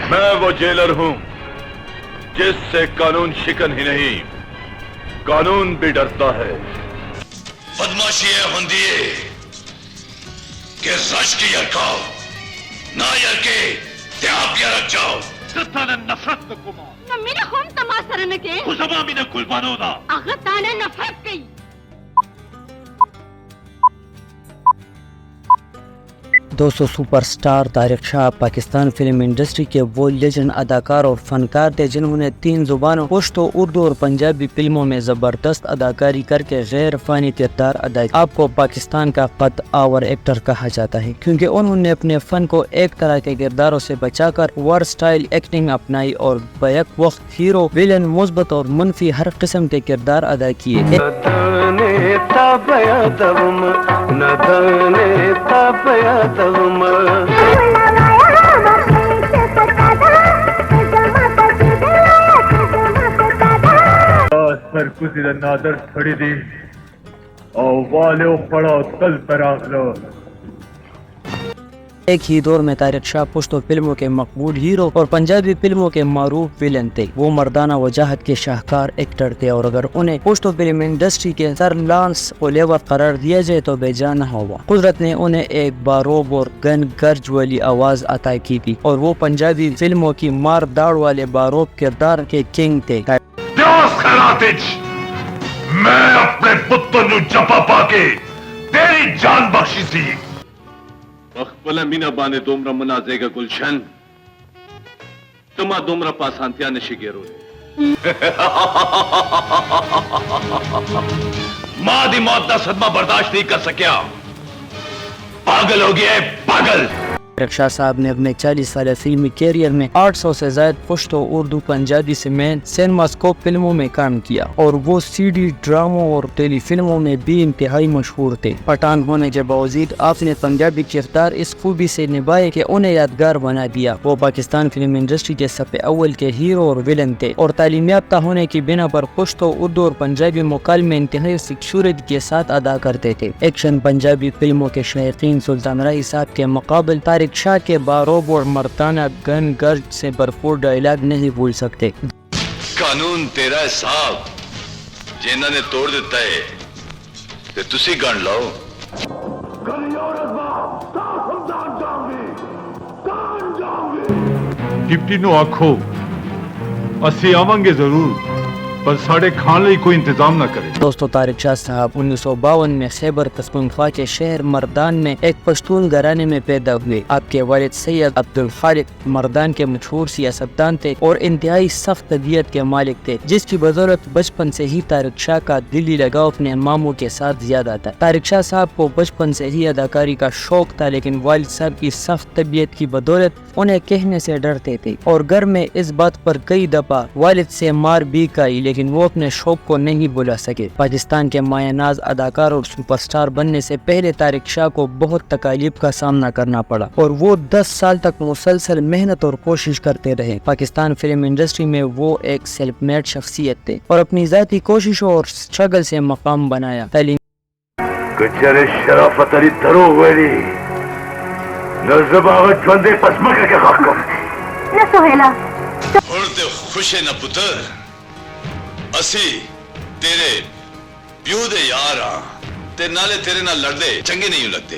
میں وہ جیلر ہوں جس سے قانون شکن ہی نہیں قانون بھی ڈرتا ہے. بدماشی ہوندیے کہ سچ کی یرکاؤ نہ یرکے تے آپ یرک جاؤ. تانے نفرت کما میرا خون تماثر میں کے خزما من قربانو دا اگر تانے نفرت کی. دوستو سپر سٹار طارق شاہ پاکستان فلم انڈسٹری کے وہ لیجنڈ اداکار اور فنکار تھے جنہوں نے 3 زبانوں پشتو، اردو اور پنجابی فلموں میں زبردست اداکاری کر کے غیر فانی کردار ادا کیا. آپ کو پاکستان کا قد آور ایکٹر کہا جاتا ہے کیونکہ انہوں نے اپنے فن کو ایک طرح کے کرداروں سے بچا کر ورسٹائل ایکٹنگ اپنائی اور بیک وقت ہیرو، ویلن، مثبت اور منفی ہر قسم کے کردار ادا کیے. سر کسی نادر چھڑی دی او والے پڑا کل پراغ لو. ایک ہی دور میں طارق شاہ پشتو فلموں کے مقبول ہیرو اور پنجابی فلموں کے معروف ویلن تھے. وہ مردانہ وجاہت کے شاہکار ایکٹر تھے اور اگر انہیں پشتو فلم انڈسٹری کے سر لانس اولیور قرار دیا جائے تو بے جان نہ ہوگا. قدرت نے انہیں ایک باروب اور گن گرج والی آواز عطا کی تھی اور وہ پنجابی فلموں کی مار داڑ والے باروب کردار کے کنگ تھے. میں اپنے پتر نو جپا پا کے تیری جان بخشی سی. مخبلا مینا بانے دومرا منازے کا گلشن تما دومرا پاسانتیا نشگے رو. ماں دی موت دا صدمہ برداشت نہیں کر سکیا. پاگل ہو گیا ہے پاگل. طارق شاہ صاحب نے اپنے 40 سالہ فلمی کیریئر میں 800 سے زائد پشتو، اردو، پنجابی سمیت سینماسکوپ فلموں میں کام کیا اور وہ سی ڈی ڈراموں اور ٹیلی فلموں میں بھی انتہائی مشہور تھے. پٹھان ہونے کے باوجود آپ نے پنجابی کردار اس خوبی سے نبھائے کہ انہیں یادگار بنا دیا. وہ پاکستان فلم انڈسٹری کے صف اول کے ہیرو اور ویلن تھے اور تعلیم یافتہ ہونے کی بنا پر پشتو، اردو اور پنجابی مکالمے انتہائی سکشورتی کے ساتھ ادا کرتے تھے. ایکشن پنجابی فلموں کے شائقین سلطان رائی صاحب کے مقابل طارق شاہ کے باروب اور مردانہ گن گرج سے بھرپور ڈائلاگ نہیں بھول سکتے. قانون تیرا ہے صاحب جنہاں نے توڑ دیتا ہے تے تسی گن لاؤ. ڈپٹی نو آکھو اسی آواں گے ضرور پر ساڑھے کھان لئی کوئی انتظام نہ کرے. دوستو طارق شاہ صاحب 1952 میں خیبر پختونخوا کے شہر مردان میں ایک پشتون گھرانے میں پیدا ہوئے. آپ کے والد سید عبدالخالق مردان کے مشہور سیاستدان تھے اور انتہائی سخت طبیعت کے مالک تھے جس کی بدولت بچپن سے ہی طارق شاہ کا دلی لگاؤ اپنے ماموں کے ساتھ زیادہ تھا. طارق شاہ صاحب کو بچپن سے ہی اداکاری کا شوق تھا لیکن والد صاحب کی سخت طبیعت کی بدولت انہیں کہنے سے ڈرتے تھے اور گھر میں اس بات پر کئی دفعہ والد سے مار بھی کھائی لیکن وہ اپنے شوق کو نہیں بھلا سکے. پاکستان کے مایہ ناز اداکار اور سپر سٹار بننے سے پہلے طارق شاہ کو بہت تکالیف کا سامنا کرنا پڑا اور وہ 10 سال تک مسلسل محنت اور کوشش کرتے رہے. پاکستان فلم انڈسٹری میں وہ ایک سیلف میڈ شخصیت تھے اور اپنی ذاتی کوششوں اور اسٹرگل سے مقام بنایا. تعلیم کچرے شرافت علی درو ویلی نزباغت جوندے پسمکہ کے خاک کو نہ سہیلا ہن تے خوشے نہ پتر اسی تیرے پیو دے یار ہاں تے نالے تیرے نال لڑدے چنگے نہیں لگتے.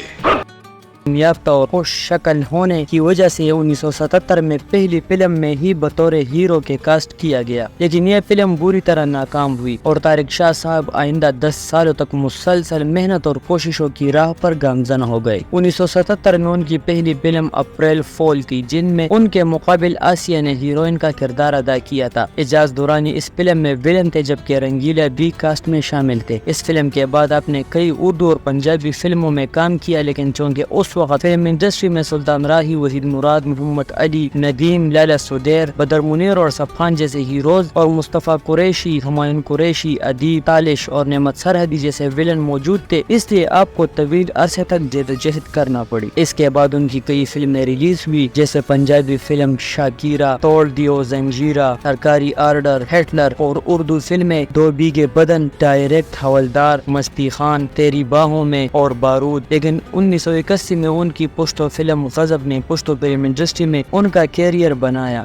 یافتہ اور خوش شکل ہونے کی وجہ سے 1977 میں پہلی فلم میں ہی بطور ہیرو کے کاسٹ کیا گیا لیکن یہ فلم بری طرح ناکام ہوئی اور طارق شاہ صاحب آئندہ 10 سالوں تک مسلسل محنت اور کوششوں کی راہ پر گامزن ہو گئے. 1977 میں ان کی پہلی فلم اپریل فول تھی جن میں ان کے مقابل آسیہ نے ہیروئن کا کردار ادا کیا تھا. اعجاز دورانی اس فلم میں ویلن تھے جبکہ رنگیلا بھی کاسٹ میں شامل تھے. اس فلم کے بعد آپ نے کئی اردو اور پنجابی فلموں میں کام کیا لیکن چونکہ اس اس وقت فلم انڈسٹری میں سلطان راہی، وحید مراد، محمد علی، ندیم، لیلا سدیر، بدر منیر اور صفان جیسے ہیروز اور مصطفیٰ قریشی، ہمایوں قریشی، ادیب تالش اور نعمت سرحدی جیسے ویلن موجود تھے، اس لیے آپ کو طویل عرصے تک جدوجہد کرنا پڑی۔ اس کے بعد ان کی کئی فلمیں ریلیز ہوئی جیسے پنجابی فلم شاکیرہ، توڑ دیو زنجیرہ، سرکاری آرڈر، ہٹلر، اور اردو فلمیں دو بیگھے بدن، ڈائریکٹ، حوالدار، مستی خان، تیری باہوں میں اور بارود۔ لیکن 1981 میں ان کی پشتو فلم غضب نے پشتو فلم انڈسٹری میں ان کا کیریئر بنایا۔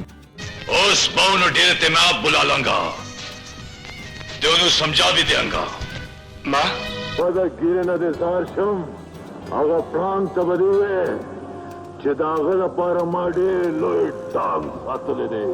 اس باؤ نو ڈیرے تے میں آپ بلا لاں گا تے انہوں سمجھا بھی دیاں گا۔ ماں ودا گیرنا دے زار شم آگا پران تبدیوے چدا غدا پارا ماڈے لوئی ٹام ساتلے دے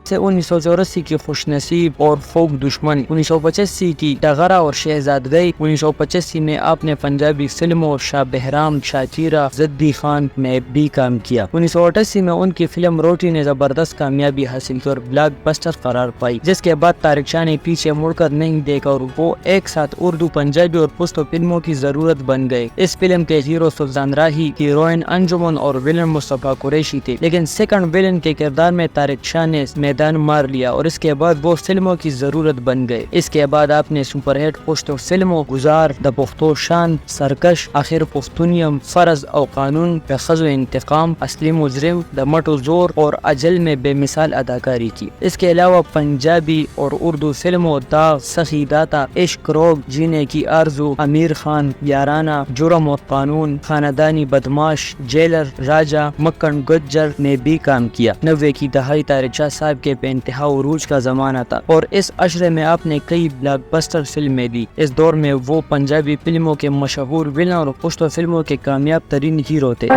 سے 1984 کی خوش نصیب اور فوق دشمن، 1985 کی ٹغرا اور شہزادگی، 1985 میں آپ نے پنجابی فلموں شاہ بہرام، شاکیرہ، زدی خان میں بھی کام کیا۔ 1988 میں ان کی فلم روٹی نے زبردست کامیابی حاصل کی اور بلاک بسٹر قرار پائی، جس کے بعد طارق شاہ نے پیچھے مڑ کر نہیں دیکھا اور وہ ایک ساتھ اردو، پنجابی اور پشتو فلموں کی ضرورت بن گئے۔ اس فلم کے ہیرو سلطان راہی، ہیروئن انجمن اور ویلن مصطفیٰ قریشی تھے، لیکن سیکنڈ ویلن کے کردار میں طارق شاہ نے میدان مار لیا اور اس کے بعد وہ فلموں کی ضرورت بن گئے۔ اس کے بعد آپ نے سپر ہٹ پشتو فلموں گزار، د پختو شان، سرکش، آخر پختونیم، فرض او قانون، بخز و انتقام، اصلی مجرم، د مٹو زور اور اجل میں بے مثال اداکاری کی۔ اس کے علاوہ پنجابی اور اردو فلموں داغ، سخی داتا، عشق روگ، جینے کی آرزو، امیر خان، یارانہ، جرم و قانون، خاندانی بدماش، جیلر، راجہ، مکن گجر میں بھی کام کیا۔ 90 کی دہائی طارق شاہ صاحب کے بے انتہا عروج کا زمانہ تھا اور اس عشرے میں آپ نے کئی بلاک بسٹر فلمیں دی۔ اس دور میں وہ پنجابی فلموں کے مشہور ویلن اور پشتو فلموں کے کامیاب ترین ہیرو تھے۔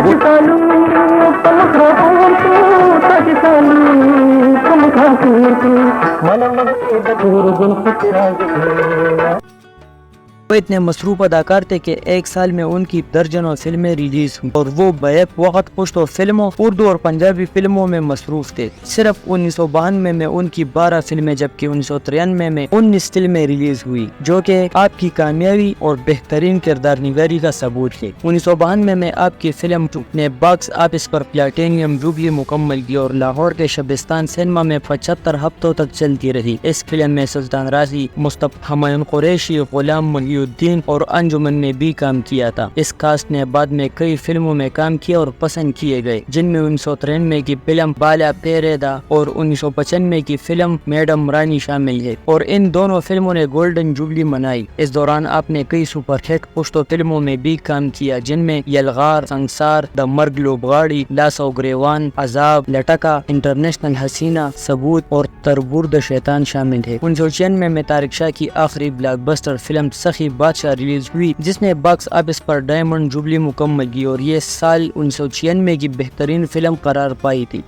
وہ اتنے مصروف اداکار تھے کہ ایک سال میں ان کی درجنوں فلمیں ریلیز ہوئی اور وہ بیک وقت پشتو فلموں، اردو اور پنجابی فلموں میں مصروف تھے۔ صرف 1992 میں ان کی 12 فلمیں جبکہ 1993 میں 19 فلمیں ریلیز ہوئی، جو کہ آپ کی کامیابی اور بہترین کردار نگاری کا ثبوت ہے۔ 1992 میں آپ کی فلم نے باکس آفس پر پلاٹینیم جوبلی مکمل کی اور لاہور کے شبستان سینما میں 75 ہفتوں تک چلتی رہی۔ اس فلم میں سلطان راہی، مصطفیٰ، ہمایوں قریشی، غلام محی الدین اور انجمن نے بھی کام کیا تھا۔ اس کاسٹ نے بعد میں کئی فلموں میں کام کیا اور پسند کیے گئے، جن میں 1993 کی فلم بالا پیریدا اور 1995 کی فلم میڈم رانی شامل ہے، اور ان دونوں فلموں نے گولڈن جوبلی منائی۔ اس دوران آپ نے کئی سپر ہٹ پشتو فلموں میں بھی کام کیا، جن میں یلغار، سنگسار، د مرگ لوبغاڑی، لاسو گریوان، عذاب، لٹکا، انٹرنیشنل حسینہ، ثبوت اور تربور شیطان شامل ہے۔ 1996 میں طارق شاہ کی آخری بلاک بسٹر فلم سخی بادشاہ ریلیز ہوئی، جس نے باکس آفس پر ڈائمنڈ جوبلی مکمل کی اور یہ سال 1996 کی بہترین فلم قرار پائی تھی۔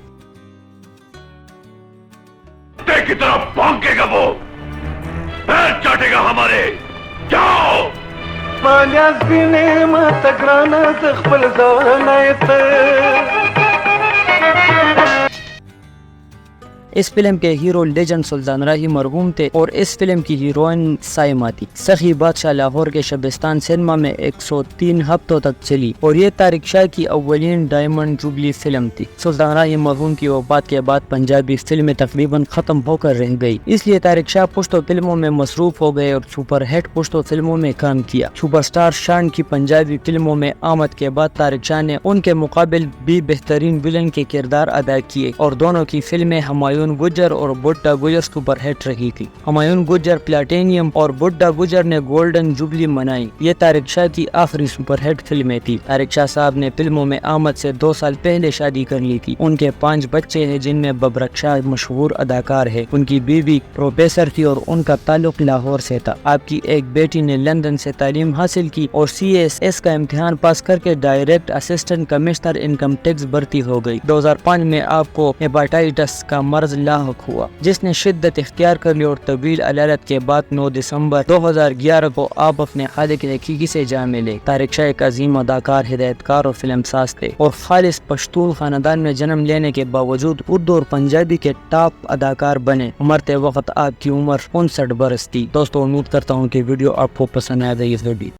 کی طرف بھونکے گا وہ، پیر چاٹے گا ہمارے، جاؤ مانیا سینے ما تکرانا تخبل زوانایت۔ اس فلم کے ہیرو لیجنڈ سلطان راہی مرحوم تھے اور اس فلم کی ہیروئن سائمہ تھی۔ سخی بادشاہ لاہور کے شبستان سینما میں 103 ہفتوں تک چلی اور یہ طارق شاہ کی اولین ڈائمنڈ جوبلی فلم تھی۔ سلطان راہی مرحوم کی وفات کے بعد پنجابی فلمیں تقریباً ختم ہو کر رہ گئی، اس لیے طارق شاہ پشتو فلموں میں مصروف ہو گئے اور سپر ہٹ پشتو فلموں میں کام کیا۔ سپر سٹار شان کی پنجابی فلموں میں آمد کے بعد طارق شاہ نے ان کے مقابل بھی بہترین ویلن کے کردار ادا کیے اور دونوں کی فلمیں ہمایوں گجر اور بڈھا گجر سپر ہٹ رہی تھی۔ ہمایوں گجر پلاٹینیم اور بڈھا گجر نے گولڈن جوبلی منائی۔ یہ طارق شاہ کی آخری سپر ہٹ فلمیں تھی۔ طارق شاہ صاحب نے فلموں میں آمد سے 2 سال پہلے شادی کر لی تھی۔ ان کے 5 بچے ہیں، جن میں ببرک شاہ مشہور اداکار ہے۔ ان کی بیوی پروفیسر تھی اور ان کا تعلق لاہور سے تھا۔ آپ کی ایک بیٹی نے لندن سے تعلیم حاصل کی اور CAS کا امتحان پاس کر کے direct assistant commissioner income tax بھرتی ہو گئی۔ 2005 میں آپ کو ہیپاٹائٹس کا مرض لاحق ہوا، جس نے شدت اختیار کر لی اور طویل علالت کے بعد 9 دسمبر 2011 کو آپ اپنے خالق حقیقی سے جا ملے۔ طارق شاہ ایک عظیم اداکار، ہدایتکار اور فلم ساز تھے اور خالص پشتون خاندان میں جنم لینے کے باوجود اردو اور پنجابی کے ٹاپ اداکار بنے۔ مرتے وقت آپ کی عمر 59 برس تھی۔ دوستو، امید کرتا ہوں کہ ویڈیو آپ کو پسند آئے گا۔